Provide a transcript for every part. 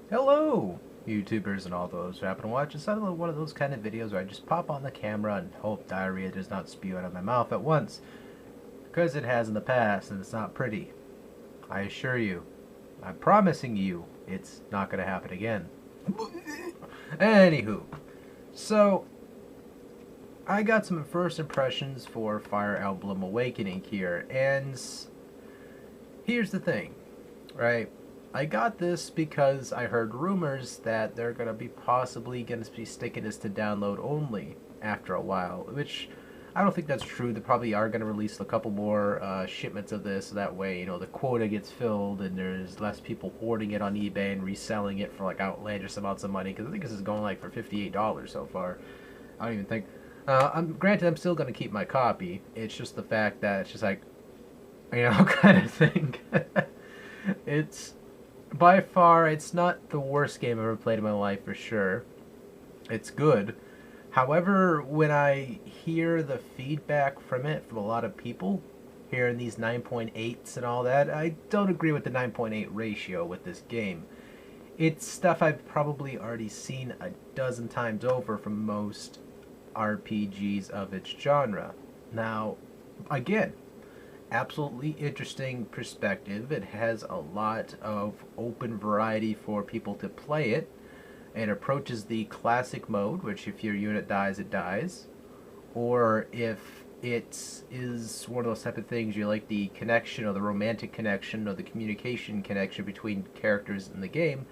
Hello, YouTubers and all those who happen to watch. It's another one of those kind of videos where I just pop on the camera and hope diarrhea does not spew out of my mouth at once. Because it has in the past, and it's not pretty. I assure you, I'm promising you, it's not going to happen again. Anywho, so I got some first impressions for Fire Emblem Awakening here, and here's the thing, right? I got this because I heard rumors that they're going to be possibly going to be sticking this to download only after a while, which I don't think that's true. They probably are going to release a couple more shipments of this, so that way, the quota gets filled and there's less people hoarding it on eBay and reselling it for like outlandish amounts of money, because I think this is going like for $58 so far. I don't even think... granted, I'm still going to keep my copy. It's just the fact that it's just like, kind of thing. It's by far, it's not the worst game I've ever played in my life for sure. It's good. However, when I hear the feedback from it from a lot of people, hearing these 9.8s and all that, I don't agree with the 9.8 ratio with this game. It's stuff I've probably already seen a dozen times over from most RPGs of its genre. Now, again, absolutely interesting perspective. It has a lot of open variety for people to play it. It approaches the classic mode, which if your unit dies, it dies. Or if it is one of those type of things you like the connection or the romantic connection or the communication connection between characters in the game,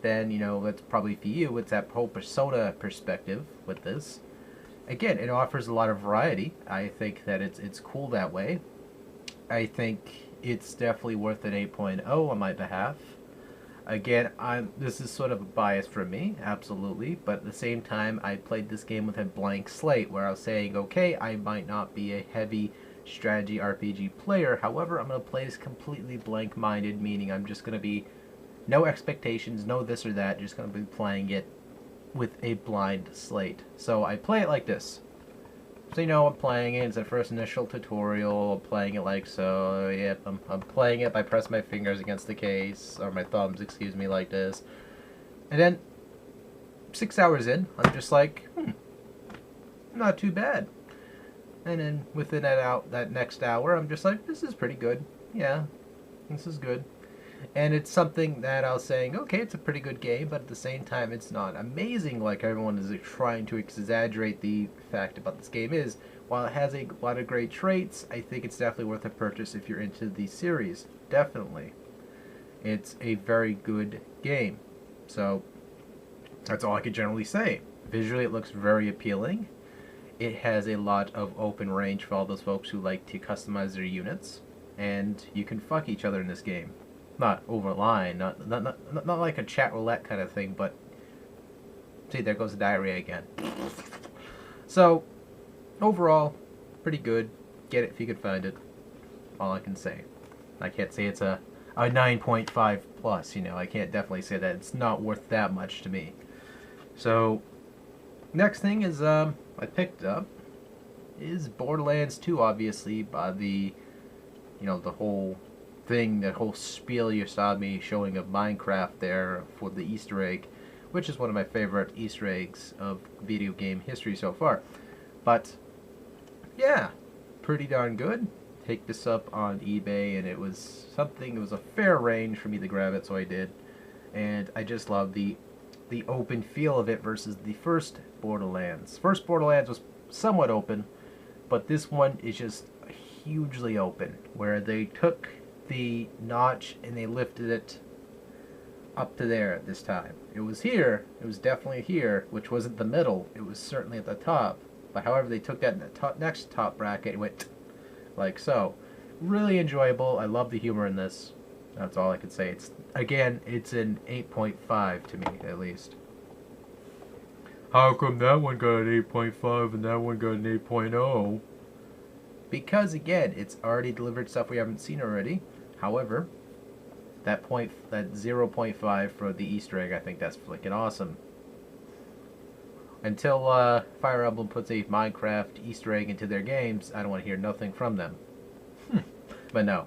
then, that's probably for you. It's that whole persona perspective with this. Again, it offers a lot of variety. I think that it's cool that way. I think it's definitely worth an 8.0 on my behalf. Again, this is sort of a bias for me, absolutely, but at the same time, I played this game with a blank slate, where I was saying, okay, I might not be a heavy strategy RPG player, however, I'm going to play this completely blank-minded, meaning I'm just going to be no expectations, no this or that, just going to be playing it with a blind slate. So I play it like this. So I'm playing it, it's a first initial tutorial, I'm playing it like so, yep, I'm playing it by pressing my fingers against the case, or my thumbs, excuse me, like this. And then, 6 hours in, I'm just like, not too bad. And then, within that next hour, I'm just like, this is pretty good. Yeah, this is good. And it's something that I was saying, okay, it's a pretty good game, but at the same time, it's not amazing like everyone is trying to exaggerate the fact about this game is. While it has a lot of great traits, I think it's definitely worth a purchase if you're into the series. Definitely. It's a very good game. So, that's all I could generally say. Visually, it looks very appealing. It has a lot of open range for all those folks who like to customize their units. And you can fuck each other in this game. Not over line, not like a chat roulette kind of thing, but see, there goes the diarrhea again. So, overall, pretty good. Get it if you can find it. All I can say. I can't say it's a 9.5 plus, I can't definitely say that. It's not worth that much to me. So, next thing is, I picked up is Borderlands 2, obviously, by the whole thing, that whole spiel you saw me showing of Minecraft there for the Easter egg, which is one of my favorite Easter eggs of video game history so far. But yeah, pretty darn good. Picked this up on eBay, and it was a fair range for me to grab it, so I did. And I just love the open feel of it versus the first Borderlands. First Borderlands was somewhat open, but this one is just hugely open, where they took the notch and they lifted it up to there this time. It was here, it was definitely here, which wasn't the middle, it was certainly at the top. But however, they took that in the next top bracket and went like so. Really enjoyable. I love the humor in this. That's all I could say. It's an 8.5 to me, at least. How come that one got an 8.5 and that one got an 8.0? Because again, it's already delivered stuff we haven't seen already. However, that 0.5 for the Easter egg, I think that's freaking awesome. Until Fire Emblem puts a Minecraft Easter egg into their games, I don't want to hear nothing from them. But no,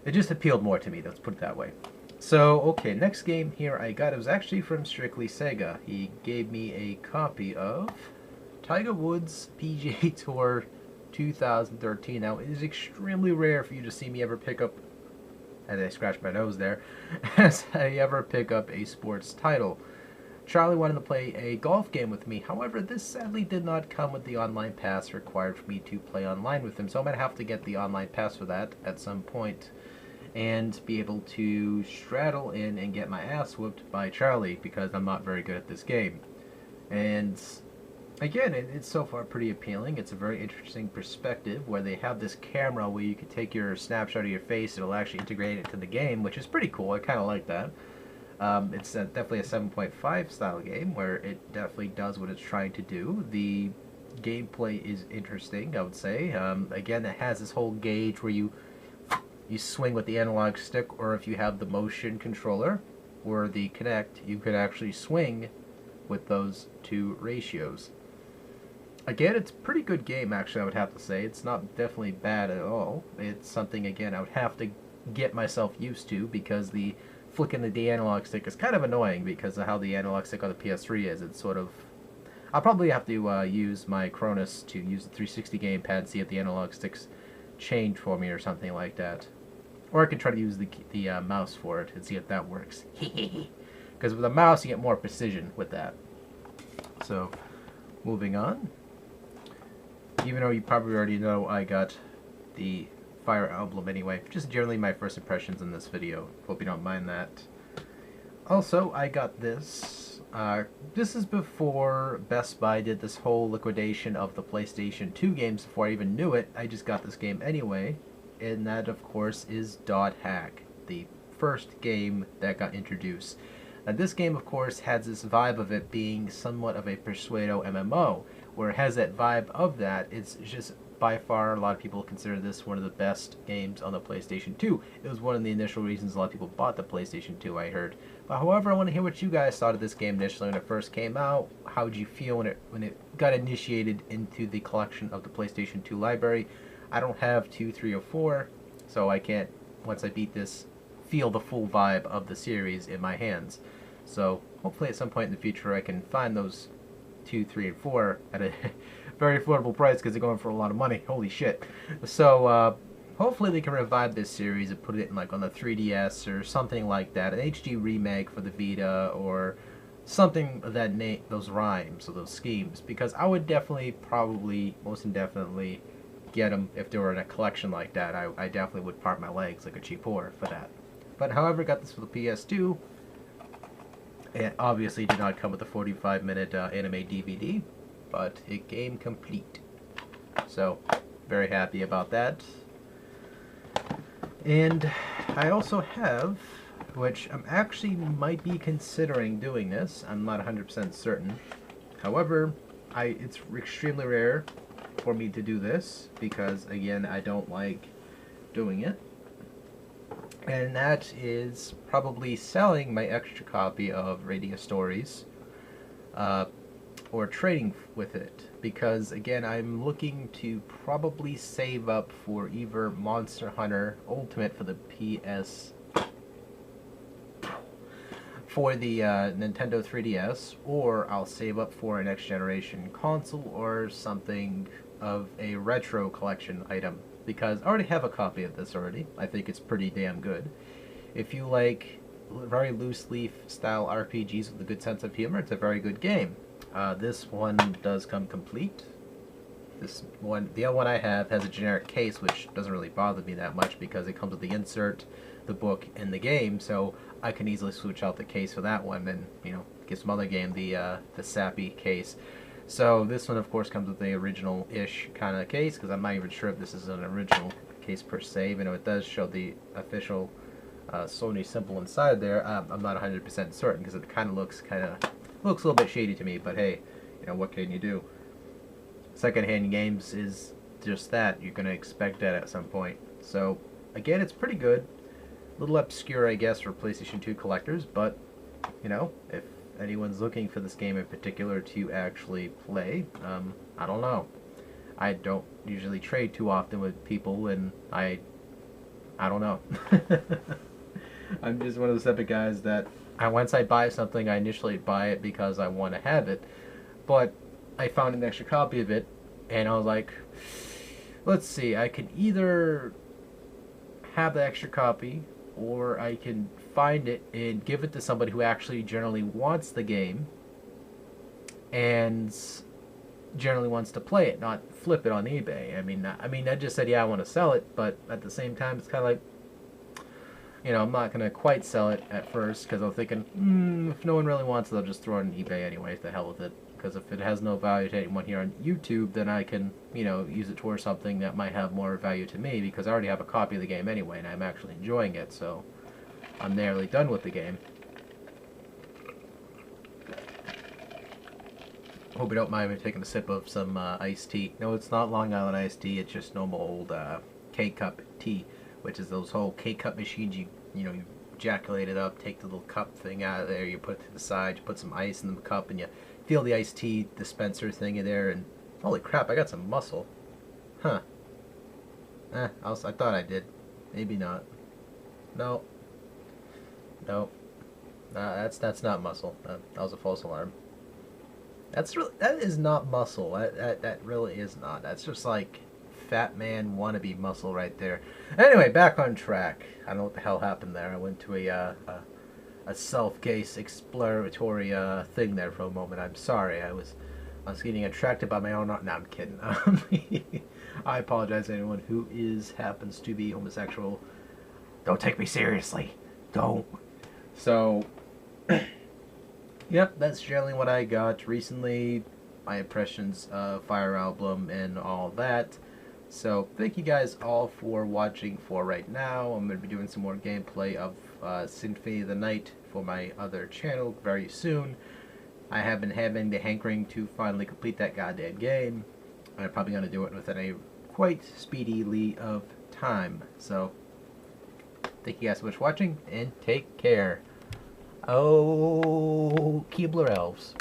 it just appealed more to me, let's put it that way. So, okay, next game here I got, it was actually from Strictly Sega. He gave me a copy of Tiger Woods PGA Tour 2013. Now, it is extremely rare for you to see me ever pick up, as I scratched my nose there, as I ever pick up a sports title. Charlie wanted to play a golf game with me. However, this sadly did not come with the online pass required for me to play online with him. So I'm going to have to get the online pass for that at some point and be able to straddle in and get my ass whooped by Charlie because I'm not very good at this game. And again, it's so far pretty appealing. It's a very interesting perspective where they have this camera where you can take your snapshot of your face. It'll actually integrate it into the game, which is pretty cool. I kind of like that. It's definitely a 7.5 style game where it definitely does what it's trying to do. The gameplay is interesting, I would say. Again, it has this whole gauge where you swing with the analog stick, or if you have the motion controller or the Kinect, you could actually swing with those two ratios. Again, it's a pretty good game, actually, I would have to say. It's not definitely bad at all. It's something, again, I would have to get myself used to because the flicking the analog stick is kind of annoying because of how the analog stick on the PS3 is. It's sort of... I'll probably have to use my Cronus to use the 360 gamepad and see if the analog sticks change for me or something like that. Or I can try to use the mouse for it and see if that works. Because with the mouse you get more precision with that. So, moving on. Even though you probably already know I got the Fire Emblem anyway. Just generally my first impressions in this video. Hope you don't mind that. Also, I got this. This is before Best Buy did this whole liquidation of the PlayStation 2 games. Before I even knew it, I just got this game anyway. And that, of course, is Dot Hack, the first game that got introduced. Now, this game, of course, has this vibe of it being somewhat of a Persuado MMO, where it has that vibe of that. It's just by far, a lot of people consider this one of the best games on the PlayStation 2. It was one of the initial reasons a lot of people bought the PlayStation 2, I heard. But however, I want to hear what you guys thought of this game initially when it first came out. How did you feel when it got initiated into the collection of the PlayStation 2 library? I don't have 2, 3, or 4, so I can't, once I beat this, feel the full vibe of the series in my hands. So hopefully at some point in the future I can find those 2, 3, and 4 at a very affordable price because they're going for a lot of money. Holy shit. So hopefully they can revive this series and put it in like on the 3DS or something like that. An HD remake for the Vita or something of that those rhymes or those schemes, because I would definitely, probably, most indefinitely get them if they were in a collection like that. I definitely would part my legs like a cheap whore for that. But however, got this for the PS2. It obviously did not come with a 45-minute anime DVD, but it came complete. So, very happy about that. And I also have, which I'm actually might be considering doing this. I'm not 100% certain. However, it's extremely rare for me to do this because, again, I don't like doing it. And that is probably selling my extra copy of Radio Stories or trading with it, because again I'm looking to probably save up for either Monster Hunter Ultimate for the Nintendo 3DS, or I'll save up for a next generation console or something of a retro collection item, because I already have a copy of this already. I think it's pretty damn good. If you like very loose leaf style RPGs with a good sense of humor, it's a very good game. This one does come complete. The other one I have has a generic case, which doesn't really bother me that much because it comes with the insert, the book, and the game, so I can easily switch out the case for that one and, you know, give some other game the sappy case. So this one, of course, comes with the original-ish kind of case, because I'm not even sure if this is an original case per se, even though it does show the official Sony symbol inside there. I'm not 100% certain because it kind of looks a little bit shady to me, but hey, you know, what can you do? Secondhand games is just that. You're going to expect that at some point. So, again, it's pretty good. A little obscure, I guess, for PlayStation 2 collectors, but, you know, if anyone's looking for this game in particular to actually play, I don't know. I don't usually trade too often with people, and I don't know. I'm just one of those type of guys that once I buy something, I initially buy it because I want to have it. But I found an extra copy of it, and I was like, let's see, I can either have the extra copy, or I can find it and give it to somebody who actually generally wants the game and generally wants to play it, not flip it on eBay. I just said, yeah, I want to sell it, but at the same time, it's kind of like, I'm not going to quite sell it at first because I'm thinking, if no one really wants it, I'll just throw it on eBay anyway, the hell with it. Because if it has no value to anyone here on YouTube, then I can, use it towards something that might have more value to me because I already have a copy of the game anyway and I'm actually enjoying it, so I'm nearly done with the game. Hope you don't mind me taking a sip of some iced tea. No, it's not Long Island iced tea, it's just normal old K-cup tea, which is those whole K-cup machines you ejaculate it up, take the little cup thing out of there, you put it to the side, you put some ice in the cup, and you feel the iced tea dispenser thing in there, and holy crap, I got some muscle. Huh. I thought I did. Maybe not. No. No. That's not muscle. That was a false alarm. That is not muscle. That really is not. That's just like fat man wannabe muscle right there. Anyway, back on track. I don't know what the hell happened there. I went to a self-gaze exploratory thing there for a moment. I'm sorry. I was getting attracted by my own. No, I'm kidding. I apologize to anyone who happens to be homosexual. Don't take me seriously. Don't. So, yep, that's generally what I got recently. My impressions of Fire Emblem and all that. So, thank you guys all for watching for right now. I'm going to be doing some more gameplay of Symphony of the Night for my other channel very soon. I have been having the hankering to finally complete that goddamn game. I'm probably going to do it within a quite speedily of time. So, thank you guys so much for watching, and take care. Oh, Keebler Elves.